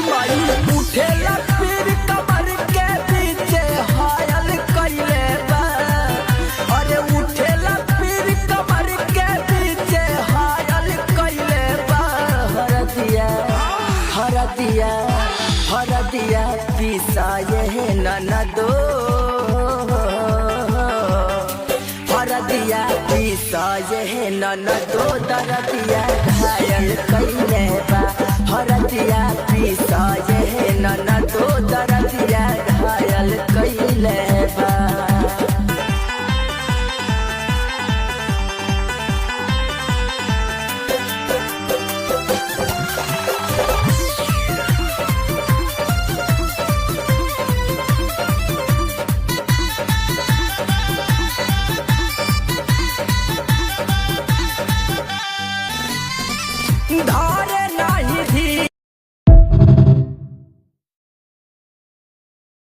माई उठेला फिर कमर के पीछे हायल कइले बा। अरे उठेला फिर कमर के पीछे हायल कइले बा। हरदिया पिसाए ननदो। हरदिया पिसाए ननदो दरदिया घायल कइले बा। हरदिया